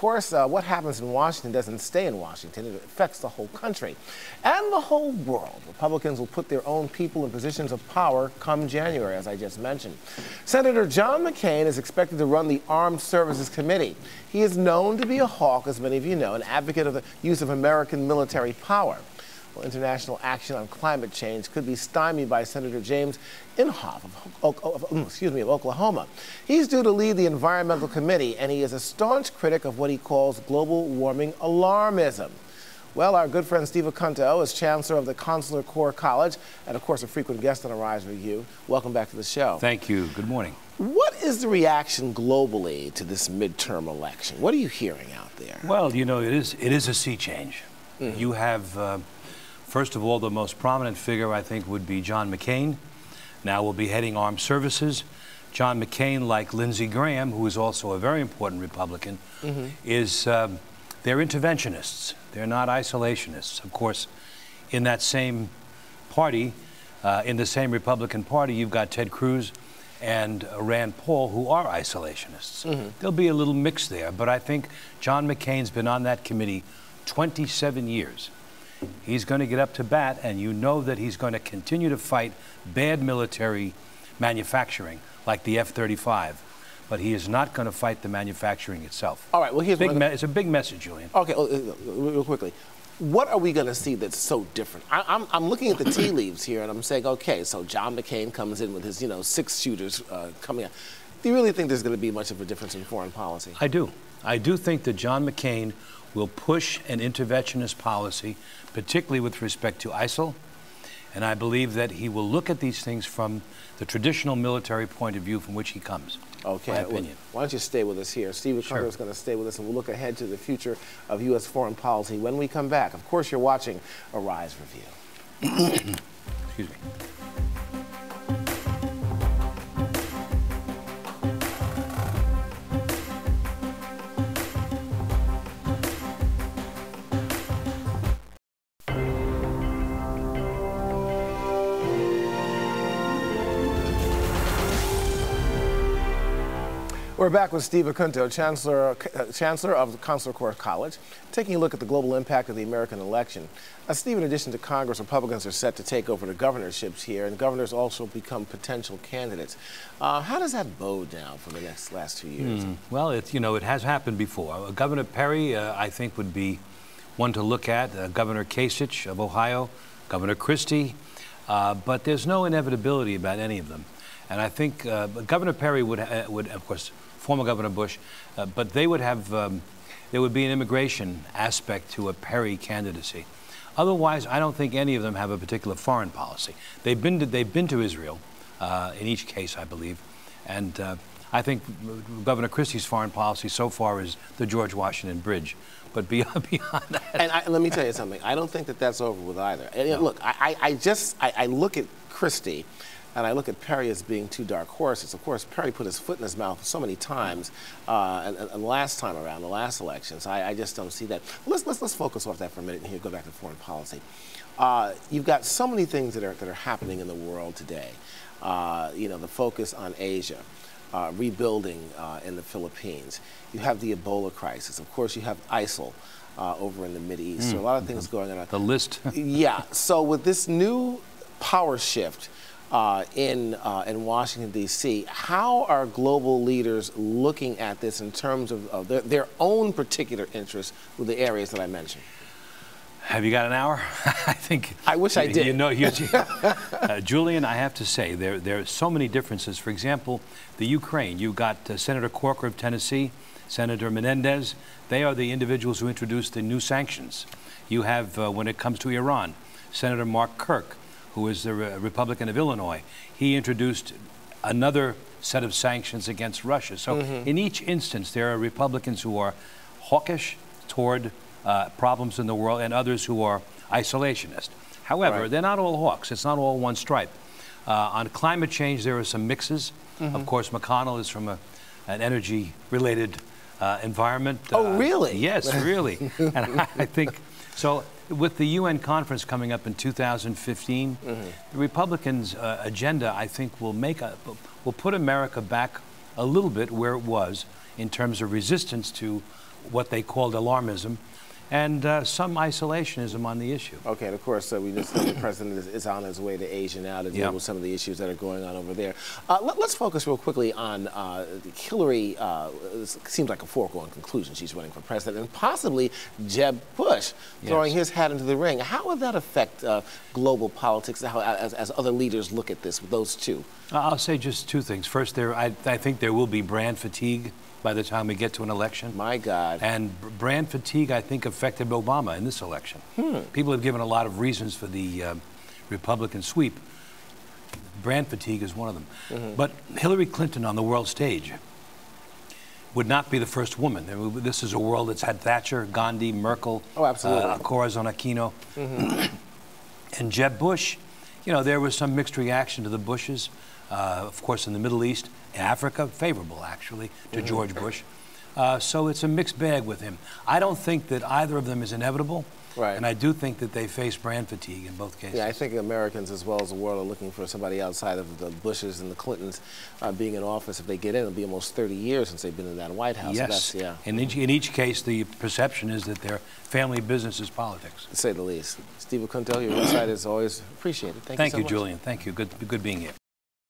course, what happens in Washington doesn't stay in Washington. It affects the whole country and the whole world. Republicans will put their own people in positions of power come January, as I just mentioned. Senator John McCain is expected to run the Armed Services Committee. He is known to be a hawk, as many of you know, an advocate of the use of American military power. Well, international action on climate change could be stymied by Senator James Inhofe of Oklahoma. He's due to lead the Environmental Committee, and he is a staunch critic of what he calls global warming alarmism. Well, our good friend Steve Acunto is Chancellor of the Consular Corps College and, of course, a frequent guest on Arise Review. Welcome back to the show. Thank you. Good morning. What is the reaction globally to this midterm election? What are you hearing out there? Well, you know, it is a sea change. Mm-hmm. You have... First of all, the most prominent figure, I think, would be John McCain. Now will be heading Armed Services. John McCain, like Lindsey Graham, who is also a very important Republican, is they're interventionists. They're not isolationists. Of course, in that same party, in the same Republican Party, you've got Ted Cruz and Rand Paul, who are isolationists. There'll be a little mix there, but I think John McCain's been on that committee 27 years. He's going to get up to bat, and you know that he's going to continue to fight bad military manufacturing, like the F-35. But he is not going to fight the manufacturing itself. All right, well, here's it's a big message, Julian. Okay, real quickly. What are we going to see that's so different? I'm looking at the tea leaves here, and I'm saying, okay, so John McCain comes in with his, 6 shooters coming out. Do you really think there's going to be much of a difference in foreign policy? I do. I do think that John McCain will push an interventionist policy, particularly with respect to ISIL, and I believe that he will look at these things from the traditional military point of view from which he comes. Okay, my opinion. Why don't you stay with us here? Steve Acunto is going to stay with us, and we'll look ahead to the future of U.S. foreign policy when we come back. Of course, you're watching Arise Review. Excuse me. We're back with Steve Acunto, Chancellor of the Consular Corps College, taking a look at the global impact of the American election. Steve, in addition to Congress, Republicans are set to take over the governorships here, and governors also become potential candidates. How does that bode now for the last 2 years? Well, it has happened before. Governor Perry, I think, would be one to look at. Governor Kasich of Ohio, Governor Christie, but there's no inevitability about any of them. And I think Governor Perry would, of course, former Governor Bush, but they would have, there would be an immigration aspect to a Perry candidacy. Otherwise, I don't think any of them have a particular foreign policy. They've been to Israel, in each case, I believe, and I think Governor Christie's foreign policy so far is the George Washington Bridge. But beyond that, and let me tell you something. I don't think that that's over with either. And, look, I look at Christie. And I look at Perry as being 2 dark horses. Of course, Perry put his foot in his mouth so many times, and last time around, the last election. So I just don't see that. Let's focus off that for a minute and here go back to foreign policy. You've got so many things that are happening in the world today. The focus on Asia, rebuilding in the Philippines. You have the Ebola crisis. Of course, you have ISIL over in the Mideast. So a lot of things going on. The list. Yeah. So with this new power shift in Washington, D.C., how are global leaders looking at this in terms of their own particular interests with the areas that I mentioned? Have you got an hour? I think. I wish I did. Julian, I have to say, there are so many differences. For example, the Ukraine. You've got Senator Corker of Tennessee, Senator Menendez. They are the individuals who introduced the new sanctions. You have, when it comes to Iran, Senator Mark Kirk, who is the Republican of Illinois. He introduced another set of sanctions against Russia. So in each instance, there are Republicans who are hawkish toward problems in the world and others who are isolationist. However, they're not all hawks. It's not all one stripe. On climate change, there are some mixes. Of course, McConnell is from an energy-related environment. Oh, really? Yes, really. And I think, so with the UN conference coming up in 2015, the Republicans' agenda, I think, will put America back a little bit where it was in terms of resistance to what they called alarmism, and some isolationism on the issue. Okay, and of course, we just know the president is on his way to Asia now to deal with some of the issues that are going on over there. Let's focus real quickly on Hillary. It seems like a foregone conclusion she's running for president, and possibly Jeb Bush throwing his hat into the ring. How would that affect global politics as other leaders look at this, with those two? I'll say just two things. First, I think there will be brand fatigue by the time we get to an election. My God. And brand fatigue, I think, affected Obama in this election. People have given a lot of reasons for the Republican sweep. Brand fatigue is one of them. But Hillary Clinton on the world stage would not be the first woman. I mean, this is a world that's had Thatcher, Gandhi, Merkel, Corazon Aquino. And Jeb Bush, you know, there was some mixed reaction to the Bushes. Of course, in the Middle East, Africa, favorable, actually, to George Bush. So it's a mixed bag with him. I don't think that either of them is inevitable. Right. And I do think that they face brand fatigue in both cases. Yeah, I think Americans as well as the world are looking for somebody outside of the Bushes and the Clintons being in office. If they get in, it'll be almost 30 years since they've been in that White House. Yes. So that's, in each case, the perception is that their family business is politics. To say the least. Steve Acunto, your insight is always appreciated. Thank you so much. Thank you, Julian. Thank you. Good being here.